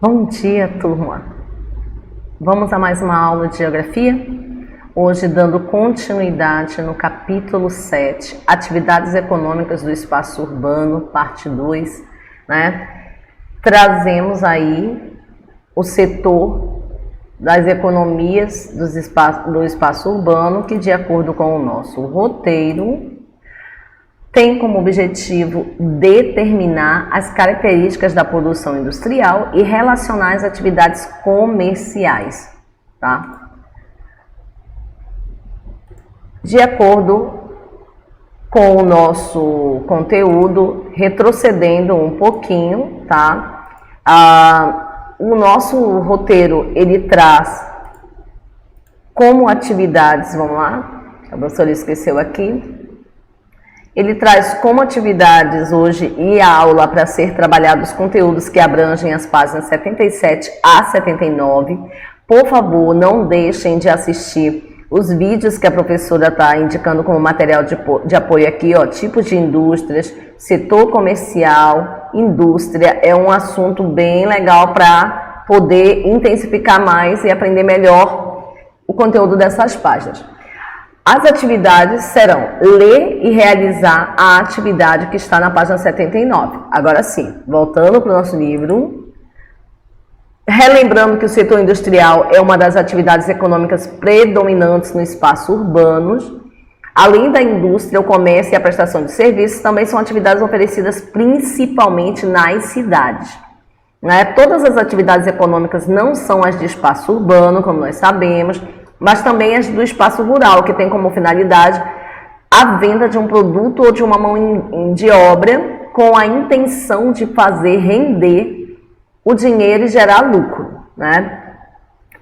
Bom dia, turma! Vamos a mais uma aula de Geografia? Hoje dando continuidade no capítulo 7, Atividades Econômicas do Espaço Urbano, parte 2, né? Trazemos aí o setor das economias do espaço urbano, que de acordo com o nosso roteiro, tem como objetivo determinar as características da produção industrial e relacionar as atividades comerciais, tá? De acordo com o nosso conteúdo, retrocedendo um pouquinho, tá? O nosso roteiro, ele traz como atividades, vamos lá, a professora esqueceu aqui, ele traz como atividades hoje e a aula para ser trabalhados conteúdos que abrangem as páginas 77 a 79. Por favor, não deixem de assistir os vídeos que a professora está indicando como material de apoio aqui, ó, tipos de indústrias, setor comercial, indústria. É um assunto bem legal para poder intensificar mais e aprender melhor o conteúdo dessas páginas. As atividades serão ler e realizar a atividade que está na página 79. Agora sim, voltando para o nosso livro, relembrando que o setor industrial é uma das atividades econômicas predominantes no espaço urbano. Além da indústria, o comércio e a prestação de serviços também são atividades oferecidas principalmente nas cidades. Né? Todas as atividades econômicas não são as de espaço urbano, como nós sabemos, mas também as do espaço rural, que tem como finalidade a venda de um produto ou de uma mão de obra com a intenção de fazer render o dinheiro e gerar lucro, né?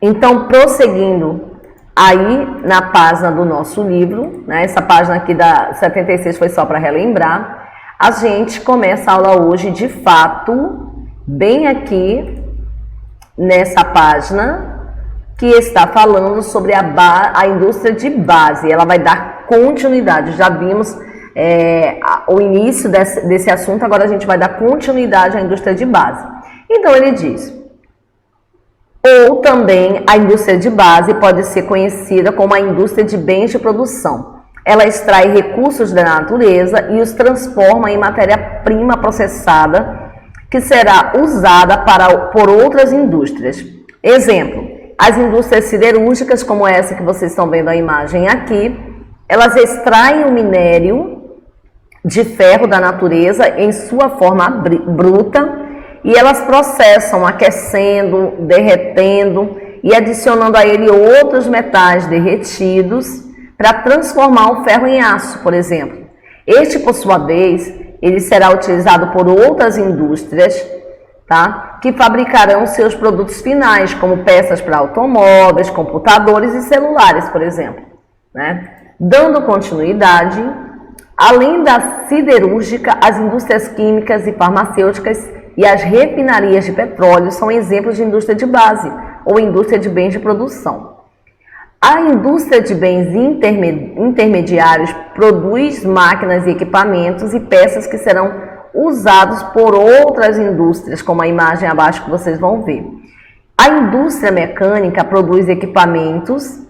Então, prosseguindo aí na página do nosso livro, né? Essa página aqui da 76 foi só para relembrar, a gente começa a aula hoje, de fato, bem aqui nessa página, que está falando sobre a indústria de base. Ela vai dar continuidade. Já vimos o início desse assunto, agora a gente vai dar continuidade à indústria de base. Então, ele diz, ou também a indústria de base pode ser conhecida como a indústria de bens de produção. Ela extrai recursos da natureza e os transforma em matéria-prima processada, que será usada por outras indústrias. Exemplo, as indústrias siderúrgicas, como essa que vocês estão vendo a imagem aqui, elas extraem o minério de ferro da natureza em sua forma bruta e elas processam aquecendo, derretendo e adicionando a ele outros metais derretidos para transformar o ferro em aço, por exemplo. Este, por sua vez, ele será utilizado por outras indústrias, tá? Que fabricarão seus produtos finais, como peças para automóveis, computadores e celulares, por exemplo, né? Dando continuidade, além da siderúrgica, as indústrias químicas e farmacêuticas e as refinarias de petróleo são exemplos de indústria de base ou indústria de bens de produção. A indústria de bens intermediários produz máquinas e equipamentos e peças que serão usados por outras indústrias, como a imagem abaixo que vocês vão ver. A indústria mecânica produz equipamentos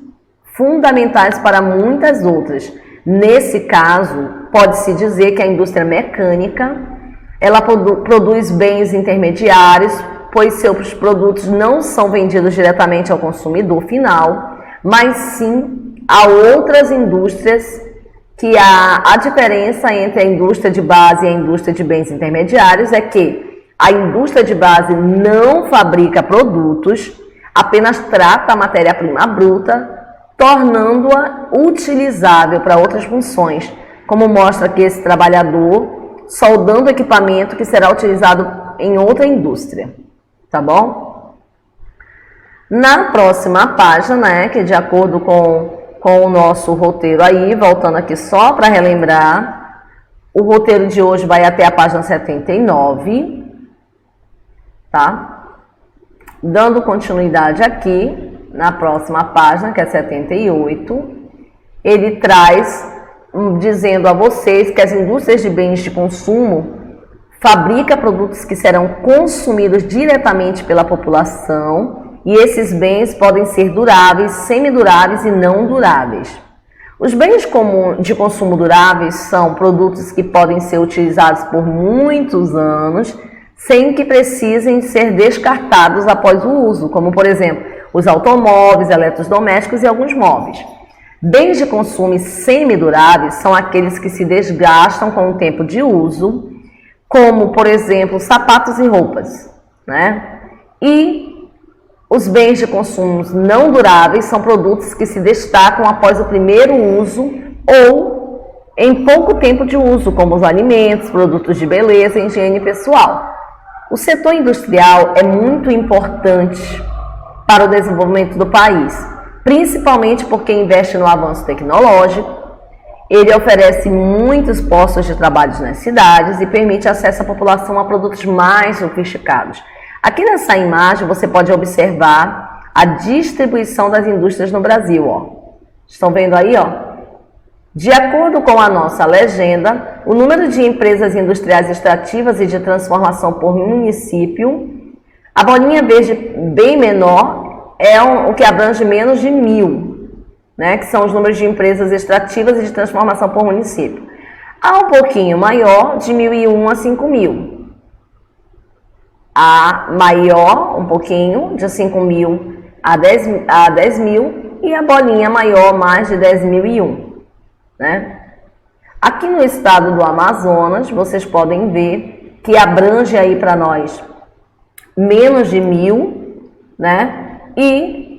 fundamentais para muitas outras. Nesse caso, pode-se dizer que a indústria mecânica, ela produz bens intermediários, pois seus produtos não são vendidos diretamente ao consumidor final, mas sim a outras indústrias, que a diferença entre a indústria de base e a indústria de bens intermediários é que a indústria de base não fabrica produtos, apenas trata a matéria-prima bruta, tornando-a utilizável para outras funções, como mostra aqui esse trabalhador soldando equipamento que será utilizado em outra indústria, tá bom? Na próxima página, né, que de acordo com o nosso roteiro aí, voltando aqui só para relembrar, o roteiro de hoje vai até a página 79, tá? Dando continuidade aqui, na próxima página, que é 78, ele traz, dizendo a vocês que as indústrias de bens de consumo fabrica produtos que serão consumidos diretamente pela população, e esses bens podem ser duráveis, semiduráveis e não duráveis. Os bens de consumo duráveis são produtos que podem ser utilizados por muitos anos, sem que precisem ser descartados após o uso, como, por exemplo, os automóveis, eletrodomésticos e alguns móveis. Bens de consumo semiduráveis são aqueles que se desgastam com o tempo de uso, como, por exemplo, sapatos e roupas, né? E os bens de consumo não duráveis são produtos que se destacam após o primeiro uso ou em pouco tempo de uso, como os alimentos, produtos de beleza e higiene pessoal. O setor industrial é muito importante para o desenvolvimento do país, principalmente porque investe no avanço tecnológico. Ele oferece muitos postos de trabalho nas cidades e permite acesso à população a produtos mais sofisticados. Aqui nessa imagem você pode observar a distribuição das indústrias no Brasil. Ó. Estão vendo aí? Ó? De acordo com a nossa legenda, o número de empresas industriais extrativas e de transformação por município, a bolinha verde bem menor é o que abrange menos de 1.000. Né, que são os números de empresas extrativas e de transformação por município. Há um pouquinho maior, de 1.001 a 5.000. A maior, um pouquinho, de 5.000 a 10.000. E a bolinha maior, mais de 10.001. Né? Aqui no estado do Amazonas, vocês podem ver que abrange aí para nós menos de 1.000, né? E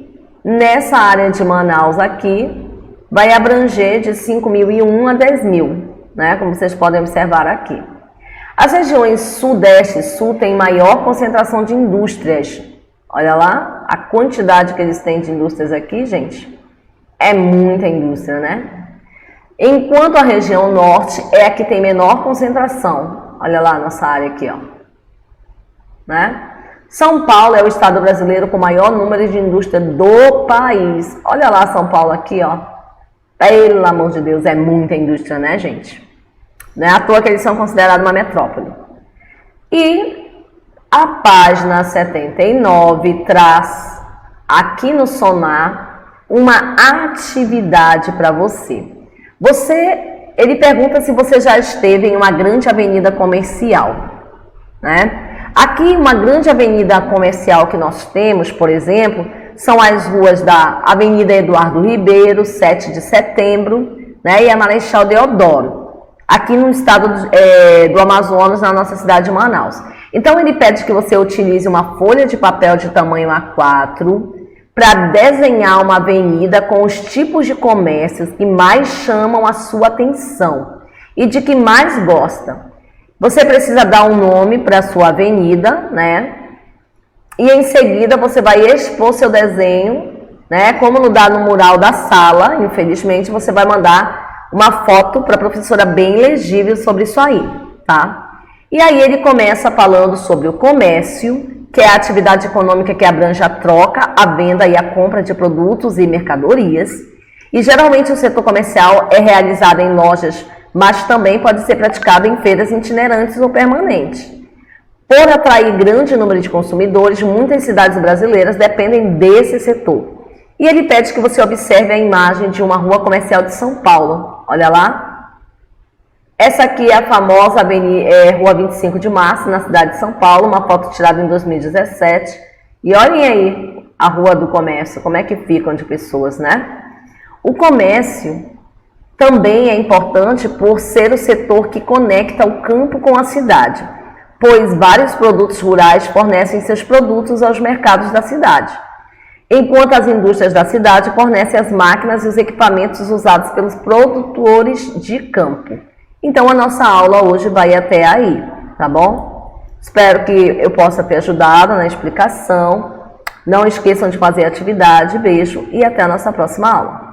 nessa área de Manaus aqui, vai abranger de 5.001 a 10.000, né? Como vocês podem observar aqui. As regiões Sudeste e Sul têm maior concentração de indústrias. Olha lá, a quantidade que eles têm de indústrias aqui, gente, é muita indústria, né? Enquanto a região Norte é a que tem menor concentração. Olha lá a nossa área aqui, ó. Né? São Paulo é o estado brasileiro com o maior número de indústria do país. Olha lá São Paulo aqui, ó. Pelo amor de Deus, é muita indústria, né, gente? Não é à toa que eles são considerados uma metrópole. E a página 79 traz aqui no Sonar uma atividade para você. Ele pergunta se você já esteve em uma grande avenida comercial, né? Aqui, uma grande avenida comercial que nós temos, por exemplo, são as ruas da Avenida Eduardo Ribeiro, 7 de Setembro, né, e a Marechal Deodoro, aqui no estado do Amazonas, na nossa cidade de Manaus. Então, ele pede que você utilize uma folha de papel de tamanho A4 para desenhar uma avenida com os tipos de comércios que mais chamam a sua atenção e de que mais gosta. Você precisa dar um nome para a sua avenida, né? E em seguida você vai expor seu desenho, né? Como dá no mural da sala, infelizmente você vai mandar uma foto para a professora bem legível sobre isso aí, tá? E aí ele começa falando sobre o comércio, que é a atividade econômica que abrange a troca, a venda e a compra de produtos e mercadorias. E geralmente o setor comercial é realizado em lojas, mas também pode ser praticado em feiras itinerantes ou permanentes. Por atrair grande número de consumidores, muitas cidades brasileiras dependem desse setor. E ele pede que você observe a imagem de uma rua comercial de São Paulo. Olha lá. Essa aqui é a famosa Rua 25 de Março, na cidade de São Paulo, uma foto tirada em 2017. E olhem aí a Rua do Comércio, como é que ficam de pessoas, né? O comércio também é importante por ser o setor que conecta o campo com a cidade, pois vários produtos rurais fornecem seus produtos aos mercados da cidade, enquanto as indústrias da cidade fornecem as máquinas e os equipamentos usados pelos produtores de campo. Então a nossa aula hoje vai até aí, tá bom? Espero que eu possa ter ajudado na explicação. Não esqueçam de fazer a atividade. Beijo e até a nossa próxima aula.